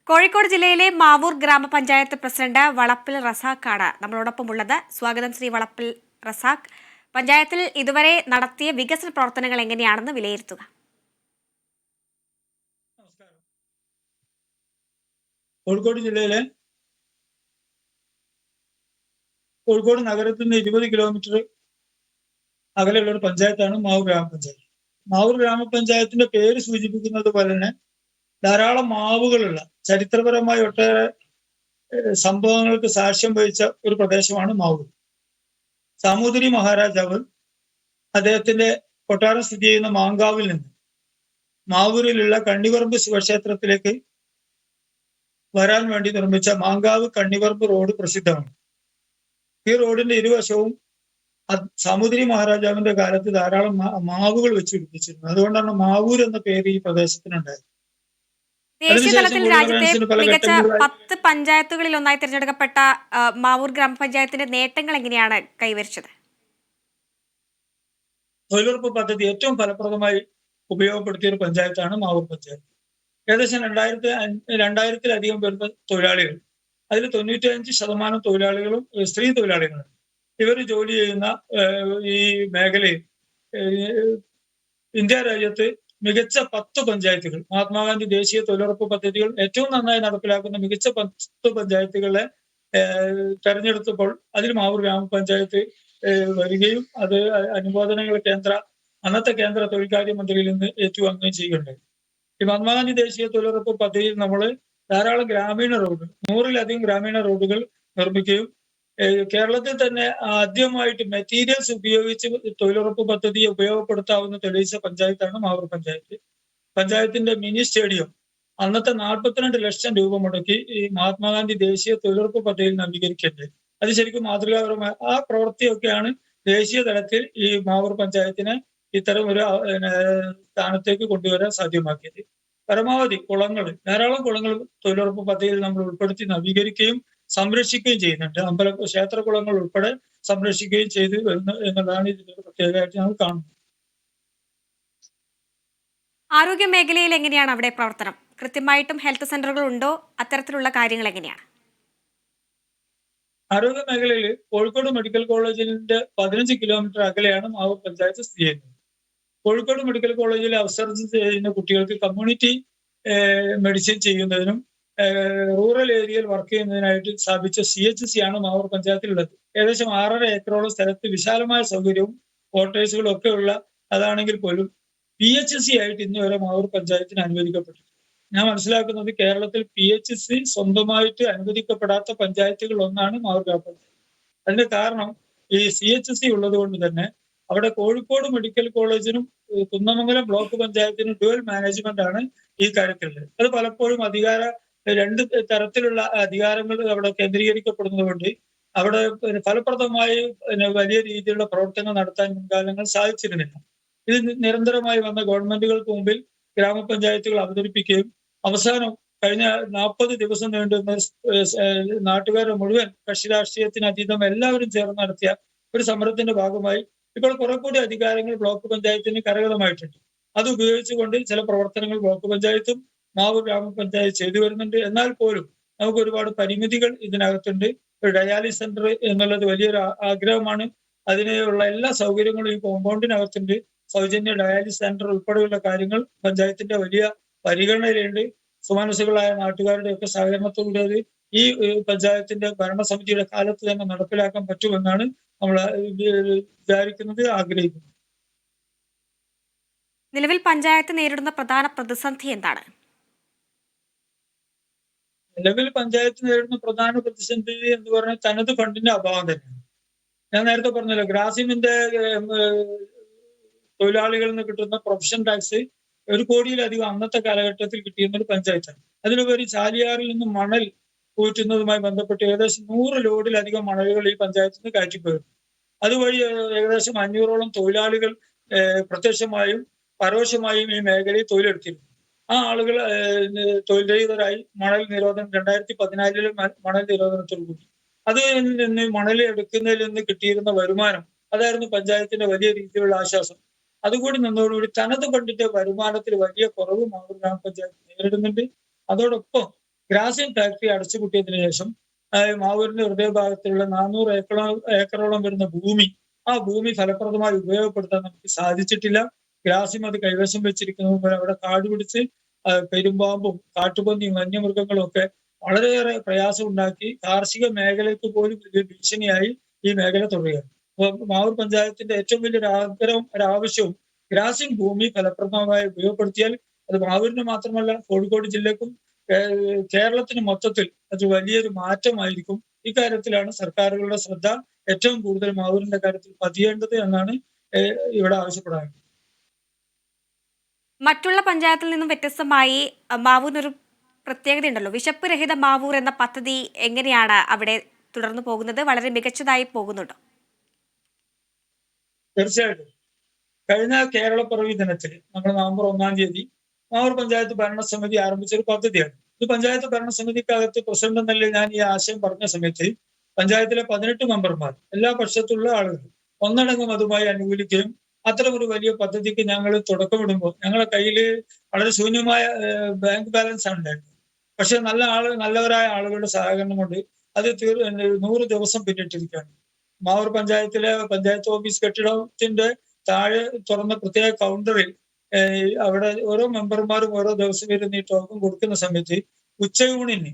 കോഴിക്കോട് ജില്ലയിലെ മാവൂർ ഗ്രാമപഞ്ചായത്ത് പ്രസിഡന്റ് വളപ്പിൽ റസാഖാണ് നമ്മളോടൊപ്പം ഉള്ളത്. സ്വാഗതം ശ്രീ വളപ്പിൽ റസാഖ്. പഞ്ചായത്തിൽ ഇതുവരെ നടത്തിയ വികസന പ്രവർത്തനങ്ങൾ എങ്ങനെയാണെന്ന് വിലയിരുത്തുക. നമസ്കാരം. കോഴിക്കോട് ജില്ലയിലെ കോഴിക്കോട് നഗരത്തിൽ നിന്ന് 20 കിലോമീറ്റർ അകലെയുള്ള ഒരു പഞ്ചായത്താണ് മാവൂർ ഗ്രാമപഞ്ചായത്ത്. മാവൂർ ഗ്രാമപഞ്ചായത്തിന്റെ പേര് സൂചിപ്പിക്കുന്നത് പോലെ തന്നെ ധാരാളം മാവുകളുള്ള, ചരിത്രപരമായ ഒട്ടേറെ സംഭവങ്ങൾക്ക് സാക്ഷ്യം വഹിച്ച ഒരു പ്രദേശമാണ് മാവൂർ. സാമൂതിരി മഹാരാജാവ് അദ്ദേഹത്തിന്റെ കൊട്ടാരം സ്ഥിതി ചെയ്യുന്ന മാങ്കാവിൽ നിന്ന് മാവൂരിലുള്ള കണ്ണിപറമ്പ് ശിവക്ഷേത്രത്തിലേക്ക് വരാൻ വേണ്ടി നിർമ്മിച്ച മാങ്കാവ് കണ്ണിപറമ്പ് റോഡ് പ്രസിദ്ധമാണ്. ഈ റോഡിന്റെ ഇരുവശവും സാമൂതിരി മഹാരാജാവിന്റെ കാലത്ത് ധാരാളം മാവുകൾ വെച്ച് പിടിപ്പിച്ചിരുന്നു. അതുകൊണ്ടാണ് മാവൂർ എന്ന പേര് ഈ പ്രദേശത്തിനുണ്ടായത്. ദേശീയ തലത്തിൽ രാജ്യത്തെ മികച്ച 10 പഞ്ചായത്തുകളിൽ ഒന്നായി തിരഞ്ഞെടുക്കപ്പെട്ട മാവൂർ ഗ്രാമപഞ്ചായത്തിന്റെ നേട്ടങ്ങൾ എങ്ങനെയാണ് കൈവരിച്ചത്? തൊഴിലുറപ്പ് പദ്ധതി ഏറ്റവും ഫലപ്രദമായി ഉപയോഗപ്പെടുത്തിയ ഒരു പഞ്ചായത്താണ് മാവൂർ പഞ്ചായത്ത്. ഏകദേശം 2000-ലധികം വരുന്ന തൊഴിലാളികൾ, അതിൽ 95% തൊഴിലാളികളും സ്ത്രീ തൊഴിലാളികളാണ്. ഇവർ ജോലി ചെയ്യുന്ന ഈ മേഖലയിൽ ഇന്ത്യ രാജ്യത്ത് മികച്ച 10 പഞ്ചായത്തുകൾ, മഹാത്മാഗാന്ധി ദേശീയ തൊഴിലുറപ്പ് പദ്ധതികൾ ഏറ്റവും നന്നായി നടപ്പിലാക്കുന്ന മികച്ച 10 പഞ്ചായത്തുകളെ തെരഞ്ഞെടുത്തപ്പോൾ അതിൽ മാവൂർ ഗ്രാമപഞ്ചായത്ത് വരികയും അത് അനുമോദനങ്ങൾ അന്നത്തെ കേന്ദ്ര തൊഴിൽകാര്യ മന്ത്രിയിൽ നിന്ന് ഏറ്റുവാങ്ങുകയും ചെയ്യുകയുണ്ടായി. ഈ മഹാത്മാഗാന്ധി ദേശീയ തൊഴിലുറപ്പ് പദ്ധതിയിൽ നമ്മൾ ധാരാളം ഗ്രാമീണ റോഡുകൾ, 100-ലധികം ഗ്രാമീണ റോഡുകൾ നിർമ്മിക്കുകയും കേരളത്തിൽ തന്നെ ആദ്യമായിട്ട് മെറ്റീരിയൽസ് ഉപയോഗിച്ച് തൊഴിലുറപ്പ് പദ്ധതിയെ ഉപയോഗപ്പെടുത്താവുന്ന തെളിയിച്ച പഞ്ചായത്താണ് മാവൂർ പഞ്ചായത്ത്. പഞ്ചായത്തിന്റെ മിനി സ്റ്റേഡിയം അന്നത്തെ 42 ലക്ഷം രൂപ മുടക്കി ഈ മഹാത്മാഗാന്ധി ദേശീയ തൊഴിലുറപ്പ് പദ്ധതിയിൽ നവീകരിക്കേണ്ടത്. അത് ശരിക്കും മാതൃകാപരമായ ആ പ്രവൃത്തിയൊക്കെയാണ് ദേശീയ തലത്തിൽ ഈ മാവൂർ പഞ്ചായത്തിനെ ഇത്തരം ഒരു സ്ഥാനത്തേക്ക് കൊണ്ടുവരാൻ സാധ്യമാക്കിയത്. പരമാവധി ധാരാളം കുളങ്ങൾ തൊഴിലുറപ്പ് പദ്ധതിയിൽ നമ്മൾ ഉൾപ്പെടുത്തി നവീകരിക്കുകയും സംരക്ഷിക്കുകയും ചെയ്യുന്നുണ്ട്. ക്ഷേത്രകുളങ്ങൾ ഉൾപ്പെടെ സംരക്ഷിക്കുകയും ചെയ്തു എന്നുള്ളതാണ് ഇതിന്റെ പ്രത്യേകമായിട്ട് നമ്മൾ കാണുന്നത്. ആരോഗ്യ മേഖലയിൽ എങ്ങനെയാണ് അവിടെ പ്രവർത്തനം? കൃത്യമായിട്ടും ഹെൽത്ത് സെന്ററുകൾ ഉണ്ടോ? അത്തരത്തിലുള്ള കാര്യങ്ങൾ എങ്ങനെയാണ്? ആരോഗ്യ മേഖലയിൽ കോഴിക്കോട് മെഡിക്കൽ കോളേജിന്റെ 15 കിലോമീറ്റർ അകലെയാണ് മാവൂർ പഞ്ചായത്ത് സ്ഥിതി ചെയ്യുന്നത്. കോഴിക്കോട് മെഡിക്കൽ കോളേജിൽ അവസരം ചെയ്യുന്ന കുട്ടികൾക്ക് കമ്മ്യൂണിറ്റി മെഡിസിൻ ചെയ്യുന്നതിനും റൂറൽ ഏരിയയിൽ വർക്ക് ചെയ്യുന്നതിനായിട്ട് സ്ഥാപിച്ച CHC ആണ് മാവൂർ പഞ്ചായത്തിലുള്ളത്. ഏകദേശം 6.5 ഏക്കറോളം സ്ഥലത്ത് വിശാലമായ സൗകര്യവും ക്വാർട്ടേഴ്സുകളും ഒക്കെ ഉള്ള അതാണെങ്കിൽ പോലും PHC ആയിട്ട് ഇന്ന് വരെ മാവൂർ പഞ്ചായത്തിന് അനുവദിക്കപ്പെട്ടു. ഞാൻ മനസ്സിലാക്കുന്നത് കേരളത്തിൽ PHC സ്വന്തമായിട്ട് അനുവദിക്കപ്പെടാത്ത പഞ്ചായത്തുകൾ ഒന്നാണ് മാവൂർ ഗ്രാമപഞ്ചായത്ത്. അതിന്റെ കാരണം ഈ CHC ഉള്ളത് കൊണ്ട് തന്നെ അവിടെ കോഴിക്കോട് മെഡിക്കൽ കോളേജിനും കുന്നമംഗലം ബ്ലോക്ക് പഞ്ചായത്തിനും ഡ്യുവൽ മാനേജ്മെന്റ് ആണ് ഈ കാര്യത്തിലുള്ളത്. അത് പലപ്പോഴും രണ്ട് തരത്തിലുള്ള അധികാരങ്ങൾ അവിടെ കേന്ദ്രീകരിക്കപ്പെടുന്നത് കൊണ്ട് അവിടെ ഫലപ്രദമായി വലിയ രീതിയിലുള്ള പ്രവർത്തനങ്ങൾ നടത്താൻ മുൻകാലങ്ങൾ സാധിച്ചിരുന്നില്ല. ഇത് നിരന്തരമായി വന്ന ഗവൺമെന്റുകൾക്ക് മുമ്പിൽ ഗ്രാമപഞ്ചായത്തുകൾ അവതരിപ്പിക്കുകയും അവസാനം കഴിഞ്ഞ 40 ദിവസം നീണ്ടുന്ന നാട്ടുകാരുടെ മുഴുവൻ കക്ഷി രാഷ്ട്രീയത്തിന് അതീതം എല്ലാവരും ചേർന്ന് നടത്തിയ ഒരു സമരത്തിന്റെ ഭാഗമായി ഇപ്പോൾ കുറെ കൂടി അധികാരങ്ങൾ ബ്ലോക്ക് പഞ്ചായത്തിന് കരഗതമായിട്ടുണ്ട്. അത് ഉപയോഗിച്ചുകൊണ്ട് ചില പ്രവർത്തനങ്ങൾ ബ്ലോക്ക് പഞ്ചായത്തും മാവൂർ ഗ്രാമപഞ്ചായത്ത് ചെയ്തു വരുന്നുണ്ട്. എന്നാൽ പോലും നമുക്ക് ഒരുപാട് പരിമിതികൾ ഇതിനകത്തുണ്ട്. ഒരു ഡയാലിസിസ് സെന്റർ എന്നുള്ളത് വലിയൊരു ആഗ്രഹമാണ്. അതിനുള്ള എല്ലാ സൗകര്യങ്ങളും ഈ കോമ്പൗണ്ടിനകത്തുണ്ട്. സൗജന്യ ഡയാലിസിസ് സെന്റർ ഉൾപ്പെടെയുള്ള കാര്യങ്ങൾ പഞ്ചായത്തിന്റെ വലിയ പരിഗണനയിലുണ്ട്. സുമനസ്സുകളായ നാട്ടുകാരുടെ ഒക്കെ സഹകരണത്തോടെ ഈ പഞ്ചായത്തിന്റെ ഭരണസമിതിയുടെ കാലത്ത് തന്നെ നടപ്പിലാക്കാൻ പറ്റുമെന്നാണ് നമ്മൾ വിചാരിക്കുന്നത്, ആഗ്രഹിക്കുന്നത്. നിലവിൽ പഞ്ചായത്ത് നേരിടുന്ന പ്രധാന പ്രതിസന്ധി എന്താണ്? നിലവിൽ പഞ്ചായത്ത് നേരിടുന്ന പ്രധാന പ്രതിസന്ധി എന്ന് പറഞ്ഞാൽ തനത് ഫണ്ടിന്റെ അഭാവം തന്നെയാണ്. ഞാൻ നേരത്തെ പറഞ്ഞല്ലോ, ഗ്രാസിമിന്റെ തൊഴിലാളികളിൽ നിന്ന് കിട്ടുന്ന പ്രൊഫഷൻ ടാക്സ് 1 കോടിയിലധികം അന്നത്തെ കാലഘട്ടത്തിൽ കിട്ടിയിരുന്ന ഒരു പഞ്ചായത്താണ്. അതിലുപരി ചാലിയാറിൽ നിന്ന് മണൽ ഊറ്റുന്നതുമായി ബന്ധപ്പെട്ട് ഏകദേശം 100 ലോഡിലധികം മണലുകൾ ഈ പഞ്ചായത്തിൽ നിന്ന് കയറ്റിപ്പോയിരുന്നു. അതുവഴി ഏകദേശം 500ഓളം തൊഴിലാളികൾ പ്രത്യക്ഷമായും പരോക്ഷമായും ഈ മേഖലയിൽ തൊഴിലെടുത്തിരുന്നു. ആ ആളുകൾ തൊഴിൽരഹിതരായി. മണൽ നിരോധനം 2014 മണൽ നിരോധനത്തോടു കൂടി അതിൽ നിന്ന് മണൽ എടുക്കുന്നതിൽ നിന്ന് കിട്ടിയിരുന്ന വരുമാനം അതായിരുന്നു പഞ്ചായത്തിന്റെ വലിയ രീതിയിലുള്ള ആശ്വാസം. അതുകൂടി നിന്നതോടുകൂടി തനത് ഫണ്ടിന്റെ വരുമാനത്തിൽ വലിയ കുറവ് മാവൂർ ഗ്രാമപഞ്ചായത്ത് നേരിടുന്നുണ്ട്. അതോടൊപ്പം ഗ്രാസിം ഫാക്ടറി അടച്ചുപൂട്ടിയതിനു ശേഷം മാവൂരിന്റെ ഹൃദയഭാഗത്തുള്ള 400 ഏക്കറോളം വരുന്ന ഭൂമി, ആ ഭൂമി ഫലപ്രദമായി ഉപയോഗപ്പെടുത്താൻ നമുക്ക് സാധിച്ചിട്ടില്ല. ഗ്രാസിം അത് കൈവശം വെച്ചിരിക്കുന്നത് അവിടെ കാട് പിടിച്ച് പെരുമ്പാമ്പും കാട്ടുപന്നിയും വന്യമൃഗങ്ങളും ഒക്കെ വളരെയേറെ പ്രയാസം ഉണ്ടാക്കി കാർഷിക മേഖലയ്ക്ക് പോലും വലിയ ഭീഷണിയായി ഈ മേഖല തുടരുകയാണ്. അപ്പോൾ മാവൂർ പഞ്ചായത്തിന്റെ ഏറ്റവും വലിയൊരു ആഗ്രഹവും ഒരാവശ്യവും ഗ്രാസിം ഭൂമി ഫലപ്രദമായി ഉപയോഗപ്പെടുത്തിയാൽ അത് മാവൂരിന് മാത്രമല്ല കോഴിക്കോട് ജില്ലക്കും കേരളത്തിന് മൊത്തത്തിൽ അത് വലിയൊരു മാറ്റമായിരിക്കും. ഇക്കാര്യത്തിലാണ് സർക്കാരുകളുടെ ശ്രദ്ധ ഏറ്റവും കൂടുതൽ മാവൂരിന്റെ കാര്യത്തിൽ പതിയേണ്ടത് എന്നാണ് ഇവിടെ ആവശ്യപ്പെടാറുള്ളത്. മറ്റുള്ള പഞ്ചായത്തിൽ നിന്നും വ്യത്യസ്തമായി മാവൂരിനൊരു പ്രത്യേകത ഉണ്ടല്ലോ. വിശപ്പ് രഹിത മാവൂർ എന്ന പദ്ധതി എങ്ങനെയാണ് അവിടെ തുടർന്നു പോകുന്നത്? വളരെ മികച്ചതായി പോകുന്നുണ്ടോ? തീർച്ചയായിട്ടും. കഴിഞ്ഞ കേരളപ്പിറവി ദിനത്തിൽ നമ്മൾ നവംബർ 1-ാം തീയതി മാവൂർ പഞ്ചായത്ത് ഭരണസമിതി ആരംഭിച്ച ഒരു പദ്ധതിയാണ്. ഇത് പഞ്ചായത്ത് ഭരണസമിതിക്കകത്ത് പ്രസിഡന്റ് എന്നല്ലേ ഞാൻ ഈ ആശയം പറഞ്ഞ സമയത്ത് പഞ്ചായത്തിലെ 18 മെമ്പർമാർ എല്ലാ പക്ഷത്തുള്ള ആളുകൾ ഒന്നടങ്കം അതുമായി അനുകൂലിക്കുകയും അത്തരം ഒരു വലിയ പദ്ധതിക്ക് ഞങ്ങൾ തുടക്കമിടുമ്പോൾ ഞങ്ങളുടെ കയ്യിൽ വളരെ ശൂന്യമായ ബാങ്ക് ബാലൻസ് ആണ് ഉണ്ടായിരുന്നത്. പക്ഷെ നല്ലവരായ ആളുകളുടെ സഹകരണം കൊണ്ട് അത് 100 ദിവസം പിന്നിട്ടിരിക്കുകയാണ്. മാവൂർ പഞ്ചായത്തിലെ പഞ്ചായത്ത് ഓഫീസ് കെട്ടിടത്തിന്റെ താഴെ തുറന്ന പ്രത്യേക കൗണ്ടറിൽ അവിടെ ഓരോ മെമ്പർമാരും ഓരോ ദിവസം വരുന്ന ഈ ടോക്കൺ കൊടുക്കുന്ന സമയത്ത് ഉച്ചയൂണിന്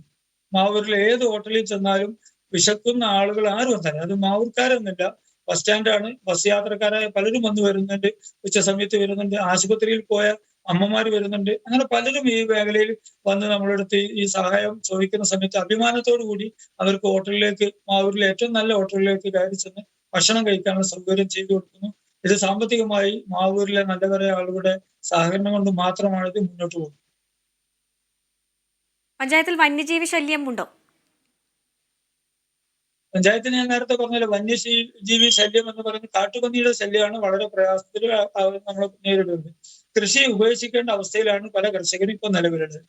മാവൂരിലെ ഏത് ഹോട്ടലിൽ ചെന്നാലും വിശക്കുന്ന ആളുകൾ ആരും വന്നാലും, അത് മാവൂർക്കാരൊന്നുമില്ല, ബസ് സ്റ്റാൻഡാണ്, ബസ് യാത്രക്കാരായ പലരും വന്ന് വരുന്നുണ്ട്, ഉച്ച സമയത്ത് വരുന്നുണ്ട്, ആശുപത്രിയിൽ പോയ അമ്മമാർ വരുന്നുണ്ട്. അങ്ങനെ പലരും ഈ മേഖലയിൽ വന്ന് നമ്മളെടുത്ത് ഈ സഹായം ചോദിക്കുന്ന സമയത്ത് അഭിമാനത്തോടു കൂടി അവർക്ക് ഹോട്ടലിലേക്ക്, മാവൂരിലെ ഏറ്റവും നല്ല ഹോട്ടലിലേക്ക് കയറി ചെന്ന് ഭക്ഷണം കഴിക്കാനുള്ള സൗകര്യം ചെയ്തു കൊടുക്കുന്നു. ഇത് സാമ്പത്തികമായി മാവൂരിലെ നല്ലവരായ ആളുകളുടെ സഹകരണം കൊണ്ട് മാത്രമാണ് ഇത് മുന്നോട്ട് പോകുന്നത്. പഞ്ചായത്തിൽ വന്യജീവി ശല്യം ഉണ്ടോ? പഞ്ചായത്തിന് ഞാൻ നേരത്തെ പറഞ്ഞല്ലോ, വന്യജീവി ശല്യം എന്ന് പറയുന്നത് കാട്ടുപന്നിയുടെ ശല്യമാണ് വളരെ പ്രയാസത്തിൽ നമ്മൾ നേരിടുന്നത്. കൃഷി ഉപേക്ഷിക്കേണ്ട അവസ്ഥയിലാണ് പല കർഷകരും ഇപ്പൊ നിലവിലുള്ളത്.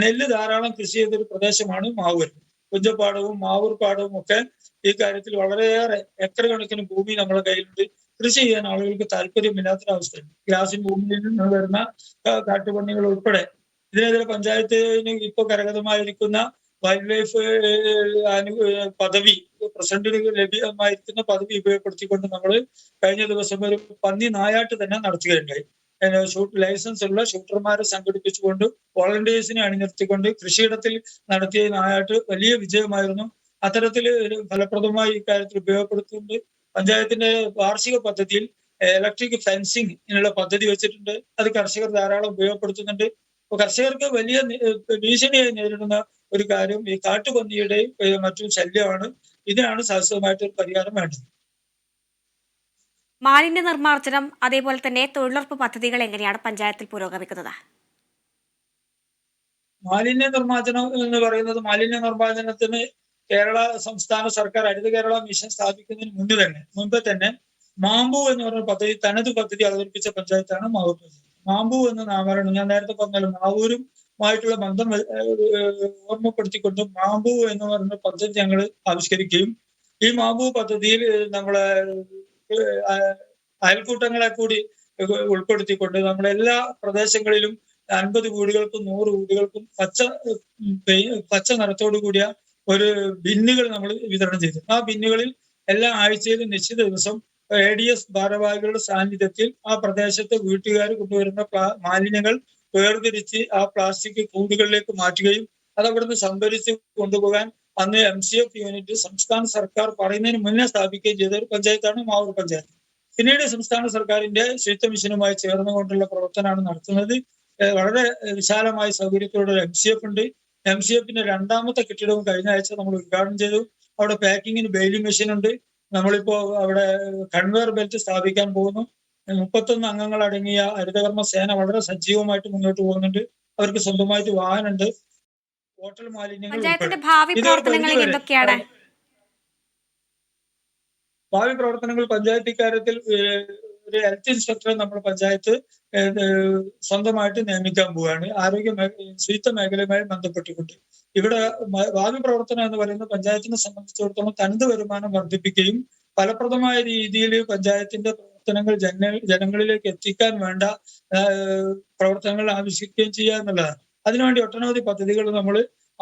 നെല്ല് ധാരാളം കൃഷി ചെയ്തൊരു പ്രദേശമാണ് മാവൂർ. കുഞ്ചപ്പാടവും മാവൂർ പാടവും ഒക്കെ ഈ കാര്യത്തിൽ വളരെയേറെ ഏക്കർ കണക്കിന് ഭൂമി നമ്മുടെ കയ്യിലുണ്ട്. കൃഷി ചെയ്യാൻ ആളുകൾക്ക് താല്പര്യമില്ലാത്തൊരവസ്ഥയാണ്. ഗ്രാസിൻ ഭൂമിയിൽ നിന്ന് വരുന്ന കാട്ടുപന്നികൾ ഉൾപ്പെടെ ഇതിനെതിരെ പഞ്ചായത്തിന് ഇപ്പൊ കരഗതമായിരിക്കുന്ന വൈൽഡ് ലൈഫ് പദവി, പ്രസിഡന്റിന് ലഭ്യമായിരിക്കുന്ന പദവി ഉപയോഗപ്പെടുത്തിക്കൊണ്ട് നമ്മൾ കഴിഞ്ഞ ദിവസം ഒരു പന്നി നായാട്ട് തന്നെ നടത്തുകയുണ്ടായി. ലൈസൻസ് ഉള്ള ഷൂട്ടർമാരെ സംഘടിപ്പിച്ചുകൊണ്ട് വോളണ്ടിയേഴ്സിനെ അണിനിർത്തിക്കൊണ്ട് കൃഷിയിടത്തിൽ നടത്തിയ നായാട്ട് വലിയ വിജയമായിരുന്നു. അത്തരത്തിൽ ഫലപ്രദമായി ഇക്കാര്യത്തിൽ ഉപയോഗപ്പെടുത്തുന്നുണ്ട്. പഞ്ചായത്തിന്റെ വാർഷിക പദ്ധതിയിൽ ഇലക്ട്രിക് ഫെൻസിങ് എന്നുള്ള പദ്ധതി വെച്ചിട്ടുണ്ട്. അത് കർഷകർ ധാരാളം ഉപയോഗപ്പെടുത്തുന്നുണ്ട്. അപ്പൊ കർഷകർക്ക് വലിയ ഭീഷണിയായി നേരിടുന്ന ഒരു കാര്യം ഈ കാട്ടുപന്നിയുടെയും മറ്റു ശല്യമാണ്. ഇതിനാണ് ശാശ്വതമായിട്ട് ഒരു പരിഹാരം വേണ്ടത്. മാലിന്യ നിർമ്മാർജ്ജനം അതേപോലെ തന്നെ തൊഴിലുറപ്പ് പദ്ധതികൾ എങ്ങനെയാണ് പഞ്ചായത്തിൽ പുരോഗമിക്കുന്നത്? മാലിന്യ നിർമ്മാർജ്ജനം എന്ന് പറയുന്നത്, മാലിന്യ നിർമ്മാർജ്ജനത്തിന് കേരള സംസ്ഥാന സർക്കാർ ഹരിത കേരള മിഷൻ സ്ഥാപിക്കുന്നതിന് മുമ്പേ തന്നെ മാമ്പു എന്ന് പറഞ്ഞ പദ്ധതി, തനത് പദ്ധതി അവതരിപ്പിച്ച പഞ്ചായത്താണ് മാവൂർ പഞ്ചായത്ത്. മാമ്പു എന്ന നാമകരണം ഞാൻ നേരത്തെ പറഞ്ഞാലും മാവൂരുമായിട്ടുള്ള ബന്ധം ഓർമ്മപ്പെടുത്തിക്കൊണ്ട് മാമ്പു എന്ന് പറയുന്ന പദ്ധതി ഞങ്ങൾ ആവിഷ്കരിക്കുകയും ഈ മാമ്പു പദ്ധതിയിൽ നമ്മളെ അയൽക്കൂട്ടങ്ങളെ കൂടി ഉൾപ്പെടുത്തിക്കൊണ്ട് നമ്മളെല്ലാ പ്രദേശങ്ങളിലും 50 വീടുകൾക്കും 100 വീടുകൾക്കും പച്ച നിറത്തോടു കൂടിയ ഒരു ബിന്നുകൾ നമ്മൾ വിതരണം ചെയ്തു. ആ ബിന്നുകളിൽ എല്ലാ ആഴ്ചയിലും നിശ്ചിത ദിവസം ADS ഭാരവാഹികളുടെ സാന്നിധ്യത്തിൽ ആ പ്രദേശത്തെ വീട്ടുകാർ കൊണ്ടുവരുന്ന മാലിന്യങ്ങൾ വേർതിരിച്ച് ആ പ്ലാസ്റ്റിക് കൂടുകളിലേക്ക് മാറ്റുകയും അത് അവിടുന്ന് സംഭരിച്ച് കൊണ്ടുപോകാൻ അന്ന് MCF യൂണിറ്റ് സംസ്ഥാന സർക്കാർ പറയുന്നതിന് മുന്നേ സ്ഥാപിക്കുകയും ചെയ്ത ഒരു പഞ്ചായത്താണ് മാവൂർ പഞ്ചായത്ത്. പിന്നീട് സംസ്ഥാന സർക്കാരിന്റെ ശുചിത്വ മിഷനുമായി ചേർന്നുകൊണ്ടുള്ള പ്രവർത്തനമാണ് നടത്തുന്നത്. വളരെ വിശാലമായ സൗകര്യത്തോടെ ഒരു MCF ഉണ്ട്. MCFന്റെ 2ാമത്തെ കെട്ടിടവും കഴിഞ്ഞ ആഴ്ച നമ്മൾ ഉദ്ഘാടനം ചെയ്തു. അവിടെ പാക്കിങ്ങിന് ബെയിലിംഗ് മെഷീൻ ഉണ്ട്. നമ്മളിപ്പോ അവിടെ കൺവെയർ ബെൽറ്റ് സ്ഥാപിക്കാൻ പോകുന്നു. 31 അംഗങ്ങൾ അടങ്ങിയ ഹരിതകർമ്മ സേന വളരെ സജീവമായിട്ട് മുന്നോട്ട് പോകുന്നുണ്ട്. അവർക്ക് സ്വന്തമായിട്ട് വാഹനമുണ്ട്. ഹോട്ടൽ മാലിന്യങ്ങൾ ഭാവി പ്രവർത്തനങ്ങൾ പഞ്ചായത്ത് ഇക്കാര്യത്തിൽ ഒരു ഹെൽത്ത് ഇൻസ്പെക്ടറെ നമ്മുടെ പഞ്ചായത്ത് സ്വന്തമായിട്ട് നിയമിക്കാൻ പോവുകയാണ്. ശുചിത്വ മേഖലയുമായി ബന്ധപ്പെട്ടുകൊണ്ട് ഇവിടെ ഭാവി പ്രവർത്തനം എന്ന് പറയുന്നത് പഞ്ചായത്തിനെ സംബന്ധിച്ചിടത്തോളം തനത് വരുമാനം വർദ്ധിപ്പിക്കുകയും ഫലപ്രദമായ രീതിയിൽ പഞ്ചായത്തിന്റെ പ്രവർത്തനങ്ങൾ ജനങ്ങളിലേക്ക് എത്തിക്കാൻ വേണ്ട പ്രവർത്തനങ്ങൾ ആവിഷ്കരിക്കുകയും ചെയ്യുക എന്നുള്ളതാണ്. അതിനുവേണ്ടി ഒട്ടനവധി പദ്ധതികൾ നമ്മൾ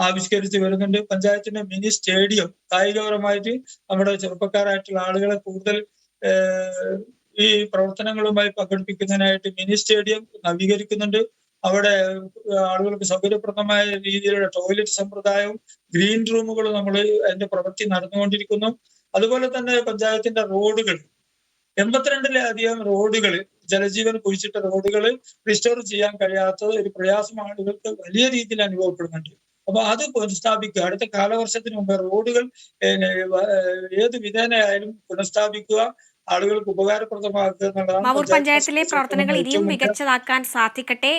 ആവിഷ്കരിച്ച് വരുന്നുണ്ട്. പഞ്ചായത്തിന്റെ മിനി സ്റ്റേഡിയം കായികപരമായിട്ട് നമ്മുടെ ചെറുപ്പക്കാരായിട്ടുള്ള ആളുകളെ കൂടുതൽ ഈ പ്രവർത്തനങ്ങളുമായി പങ്കെടുപ്പിക്കുന്നതിനായിട്ട് മിനി സ്റ്റേഡിയം നവീകരിക്കുന്നുണ്ട്. അവിടെ ആളുകൾക്ക് സൗകര്യപ്രദമായ രീതിയിലുള്ള ടോയ്ലറ്റ് സമ്പ്രദായവും ഗ്രീൻ റൂമുകളും നമ്മൾ അതിന്റെ പ്രവൃത്തി നടന്നുകൊണ്ടിരിക്കുന്നു. അതുപോലെ തന്നെ പഞ്ചായത്തിന്റെ റോഡുകൾ 82-ലധികം റോഡുകൾ, ജലജീവൻ കുഴിച്ചിട്ട റോഡുകൾ റിസ്റ്റോർ ചെയ്യാൻ കഴിയാത്തത് ഒരു പ്രയാസം ആളുകൾക്ക് വലിയ രീതിയിൽ അനുഭവപ്പെടുന്നുണ്ട്. അപ്പൊ അത് പുനഃസ്ഥാപിക്കുക. അടുത്ത കാലവർഷത്തിന് മുമ്പ് റോഡുകൾ ഏത് വിധേനയായാലും പുനഃസ്ഥാപിക്കുക, ആളുകൾക്ക് ഉപകാരപ്രദമാക്കുക എന്നുള്ളതാണ് മാവൂർ പഞ്ചായത്തിലെ പ്രവർത്തനങ്ങൾ ഇനിയും മികച്ചതാക്കാൻ സാധിക്കട്ടെ.